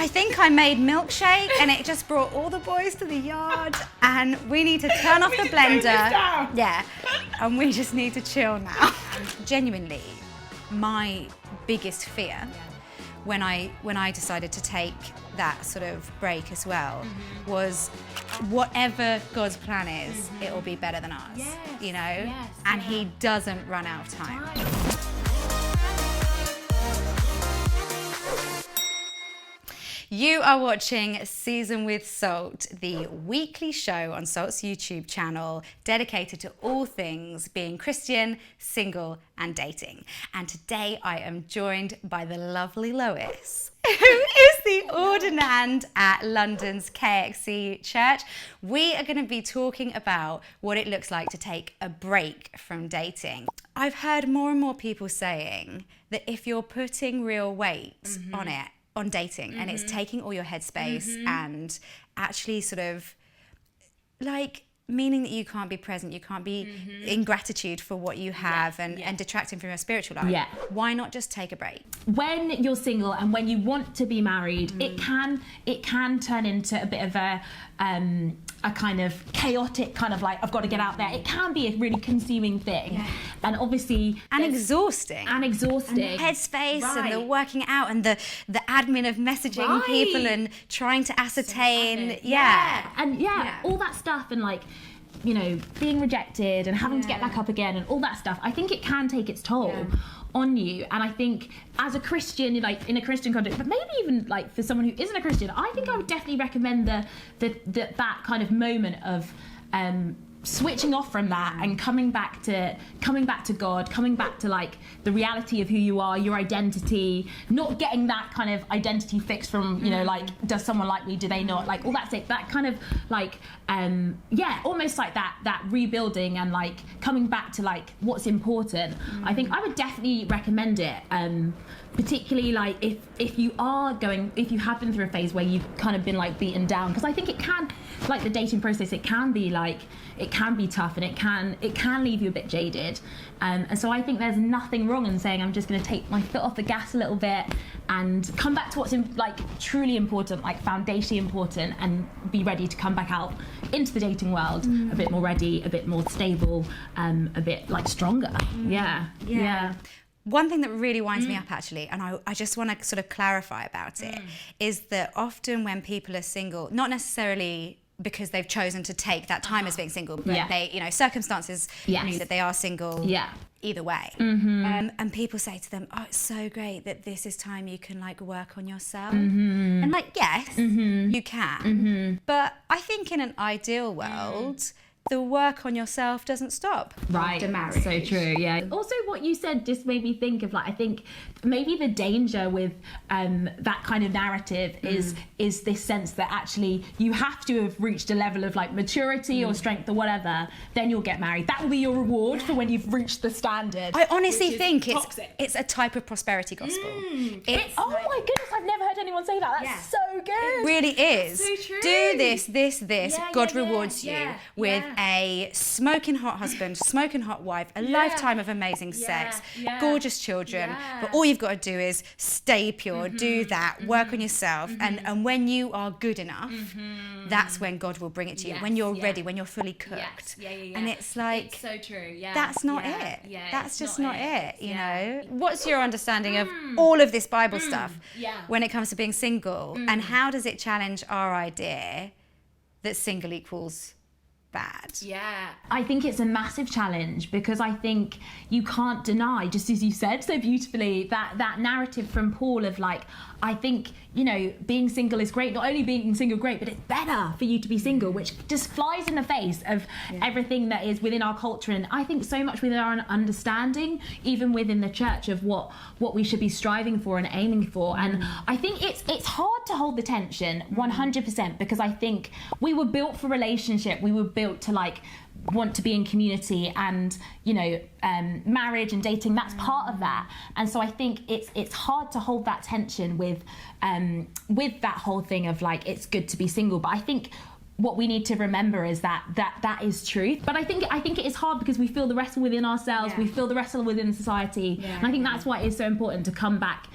I think I made milkshake and it just brought all the boys to the yard, and we need to turn off the blender. Yeah, and we just need to chill now. Genuinely, my biggest fear when I decided to take that sort of break as well was whatever God's plan is, it will be better than ours, you know? And He doesn't run out of time. You are watching Season with Salt, the weekly show on Salt's YouTube channel dedicated to all things being Christian, single and dating. And today I am joined by the lovely Lois, who is the ordinand at London's KXC church. We are going to be talking about what it looks like to take a break from dating. I've heard more and more people saying that if you're putting real weight on dating and it's taking all your headspace and actually sort of like meaning that you can't be present, you can't be in gratitude for what you have and detracting from your spiritual life. Why not just take a break? When you're single and when you want to be married, it can turn into a bit of a kind of chaotic kind of like, I've got to get out there. It can be a really consuming thing. And obviously... And exhausting. And the headspace and the working out and the admin of messaging people and trying to ascertain. All that stuff and like, you know, being rejected and having to get back up again and all that stuff. I think it can take its toll on you. And I think as a Christian, like in a Christian context, but maybe even like for someone who isn't a Christian, I think I would definitely recommend that kind of moment of switching off from that and coming back to God, coming back to like the reality of who you are, your identity, not getting that kind of identity fixed from, you know, like, does someone like me, do they not, like all that kind of like almost like that rebuilding and like coming back to like what's important. I think I would definitely recommend it, particularly like if you have been through a phase where you've kind of been like beaten down, because I think it can, like the dating process, it can be tough and it can leave you a bit jaded, and so I think there's nothing wrong in saying I'm just going to take my foot off the gas a little bit and come back to what's like truly important, like foundationally important, and be ready to come back out into the dating world a bit more ready, a bit more stable, a bit like stronger. One thing that really winds me up actually, and I just want to sort of clarify about it, is that often when people are single, not necessarily because they've chosen to take that time as being single, but they, you know, circumstances mean that they are single either way. And people say to them, oh, it's so great that this is time you can like work on yourself. And like, yes, you can. But I think in an ideal world, the work on yourself doesn't stop after marriage. So true, Also, what you said just made me think of like, I think maybe the danger with that kind of narrative is this sense that actually you have to have reached a level of like maturity or strength or whatever, then you'll get married. That will be your reward for when you've reached the standard. I honestly think it's a type of prosperity gospel. Oh my goodness, I've never heard anyone say that. That's so good. It really is. That's so true. Do this, God rewards you with a smoking hot husband, smoking hot wife, a lifetime of amazing sex, gorgeous children, but all you've got to do is stay pure, do that, work on yourself, and when you are good enough, that's when God will bring it to you, when you're ready, when you're fully cooked. And it's like, it's so true. That's not it. That's just not it, you know? What's your understanding of all of this Bible stuff when it comes to being single, and how does it challenge our idea that single equals bad? I think it's a massive challenge, because I think you can't deny, just as you said so beautifully, that narrative from Paul of like, I think, you know, being single is great. Not only being single great, but it's better for you to be single, which just flies in the face of everything that is within our culture, and I think so much within our understanding, even within the church, of what we should be striving for and aiming for. And I think it's hard to hold the tension 100%, because I think we were built for relationship. We were built to like want to be in community, and you know, marriage and dating, that's part of that. And so I think it's hard to hold that tension with that whole thing of like, it's good to be single. But I think what we need to remember is that is truth. But I think it is hard because we feel the wrestle within ourselves, we feel the wrestle within society, and I think that's why it is so important to come back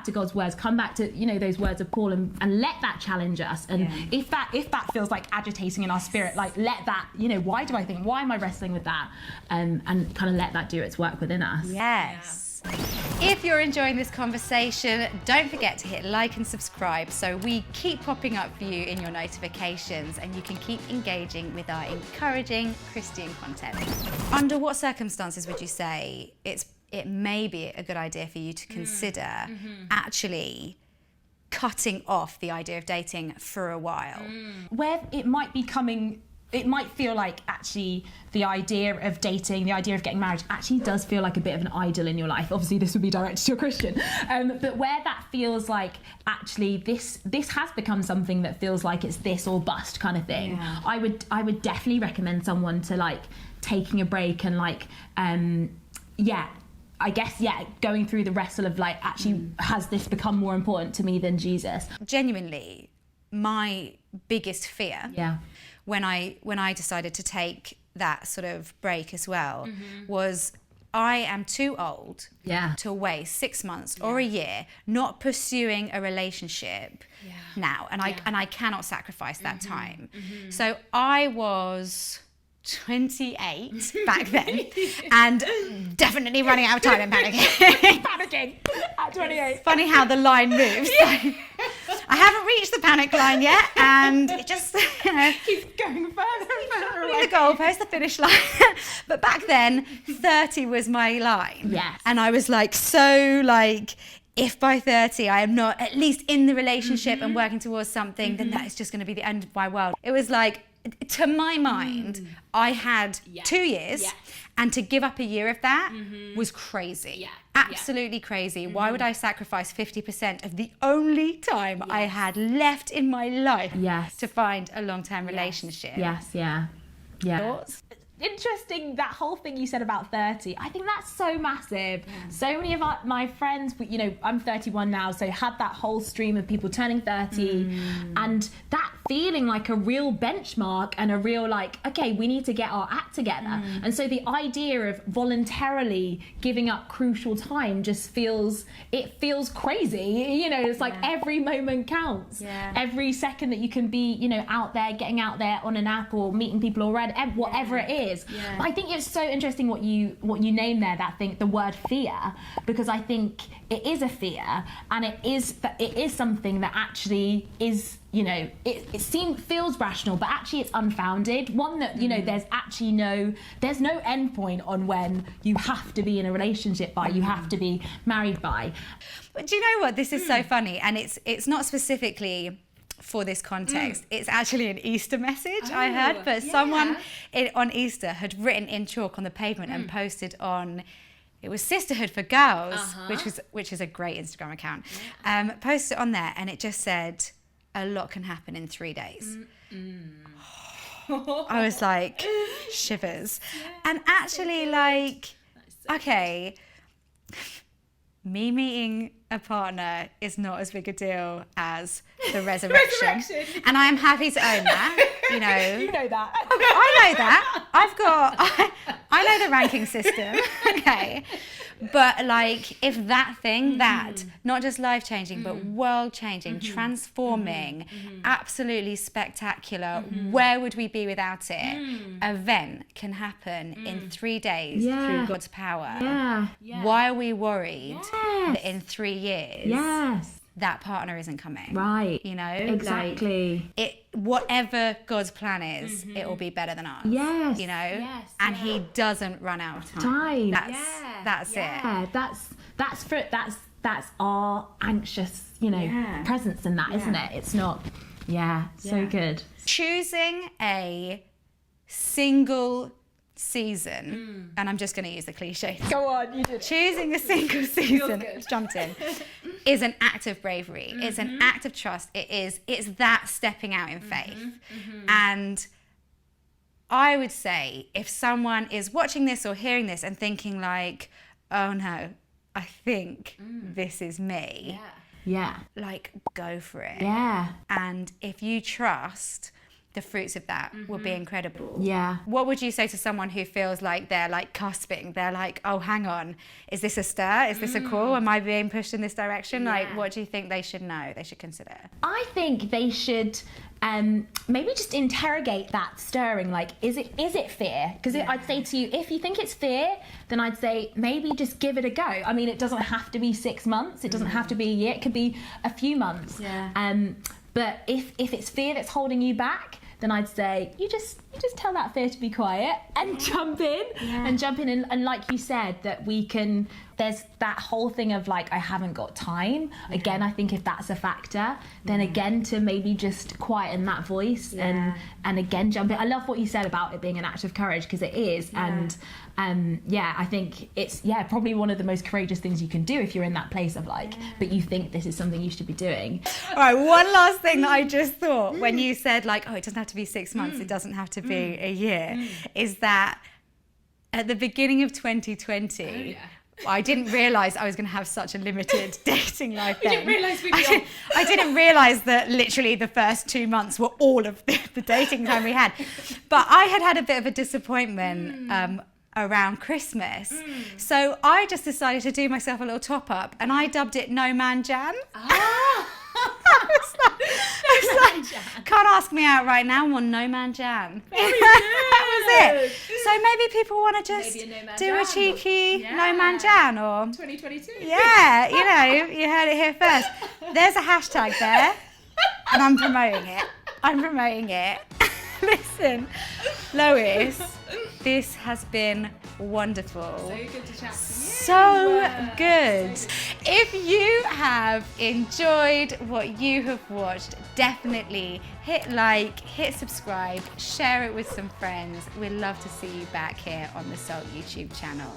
to God's words, come back to, you know, those words of Paul, and let that challenge us. And if that feels like agitating in our spirit, like let that, you know, why am I wrestling with that, and kind of let that do its work within us. Yes. If you're enjoying this conversation, don't forget to hit like and subscribe so we keep popping up for you in your notifications and you can keep engaging with our encouraging Christian content. Under what circumstances would you say it may be a good idea for you to consider actually cutting off the idea of dating for a while? Where it might feel like actually the idea of dating, the idea of getting married actually does feel like a bit of an idol in your life. Obviously this would be directed to a Christian, but where that feels like actually this has become something that feels like it's this or bust kind of thing, I would definitely recommend someone to like taking a break and like going through the wrestle of like, actually has this become more important to me than Jesus? Genuinely, my biggest fear when I decided to take that sort of break as well was I am too old to waste 6 months or a year not pursuing a relationship now, and I cannot sacrifice that time. So I was 28 back then and definitely running out of time and panicking At 28. Funny how the line moves. I haven't reached the panic line yet, and it just, you know, keeps going further and further away. The goalpost, the finish line. But back then, 30 was my line. Yes. And I was like, so like, if by 30 I am not at least in the relationship and working towards something, then that is just going to be the end of my world. It was like, to my mind, I had 2 years, and to give up a year of that was crazy. Absolutely crazy. Why would I sacrifice 50% of the only time I had left in my life to find a long-term relationship? Thoughts? Interesting, that whole thing you said about 30. I think that's so massive. So many of my friends, you know, I'm 31 now, so had that whole stream of people turning 30 and that feeling like a real benchmark and a real like, okay, we need to get our act together. And so the idea of voluntarily giving up crucial time just feels crazy. You know, it's like every moment counts. Every second that you can be, you know, out there, getting out there on an app or meeting people already, whatever it is. But I think it's so interesting what you name there, that thing, the word fear, because I think it is a fear, and it is something that actually is, you know, it feels rational, but actually it's unfounded. One that, you know, there's no end point on when you have to be in a relationship by, you have to be married by. But do you know what? This is so funny, and it's not specifically for this context. It's actually an Easter message I heard, but someone on Easter had written in chalk on the pavement and posted on, it was Sisterhood for Girls, which is a great Instagram account, posted on there, and it just said, a lot can happen in 3 days. I was like, shivers. And actually, like, okay, me meeting a partner is not as big a deal as the resurrection. And I'm happy to own that, you know. You know that. I know that. I know the ranking system, okay. But like, if that thing, that not just life-changing, but world-changing, transforming, absolutely spectacular, where would we be without it? Event can happen in 3 days through God's power. Why are we worried that in 3 years that partner isn't coming? Right. You know? Exactly. Like, whatever God's plan is, it will be better than ours. Yes. You know? And he doesn't run out of time. That's it. That's our anxious, you know, presence in that, isn't it? It's not, so good. Choosing a single season, and I'm just going to use the cliche. Go on, you did. Choosing a single season, jumped in, is an act of bravery. It's an act of trust. It's that stepping out in faith. And I would say, if someone is watching this or hearing this and thinking like, oh no, I think this is me. Like, go for it. And if you trust the fruits of that will be incredible. Yeah. What would you say to someone who feels like they're like cusping? They're like, oh, hang on, is this a stir? Is this a call? Am I being pushed in this direction? Like, what do you think they should know, they should consider? I think they should maybe just interrogate that stirring. Like, is it fear? Because I'd say to you, if you think it's fear, then I'd say maybe just give it a go. I mean, it doesn't have to be 6 months. It doesn't have to be a year. It could be a few months. But if it's fear that's holding you back, then I'd say you just tell that fear to be quiet and jump in and like you said, that there's that whole thing of like, I haven't got time. Again, I think if that's a factor, then again to maybe just quieten that voice and again jump in. I love what you said about it being an act of courage, because it is. And I think it's probably one of the most courageous things you can do if you're in that place of like, but you think this is something you should be doing. All right, one last thing that I just thought when you said like, oh, it doesn't have to be 6 months, it doesn't have to be a year, is that at the beginning of 2020, I didn't realise I was going to have such a limited dating life then. I didn't realise that literally the first 2 months were all of the dating time we had. But I had a bit of a disappointment around Christmas. So I just decided to do myself a little top up, and I dubbed it No Man Jan. I was like, can't ask me out right now, I'm on No Man Jan. That was it. So maybe people want to just do a cheeky No Man Jan, or 2022. Yeah, you heard it here first. There's a hashtag there, and I'm promoting it. Listen, Lois, this has been wonderful. So good to chat to you. So good. If you have enjoyed what you have watched, definitely hit like, hit subscribe, share it with some friends. We'd love to see you back here on the Salt YouTube channel.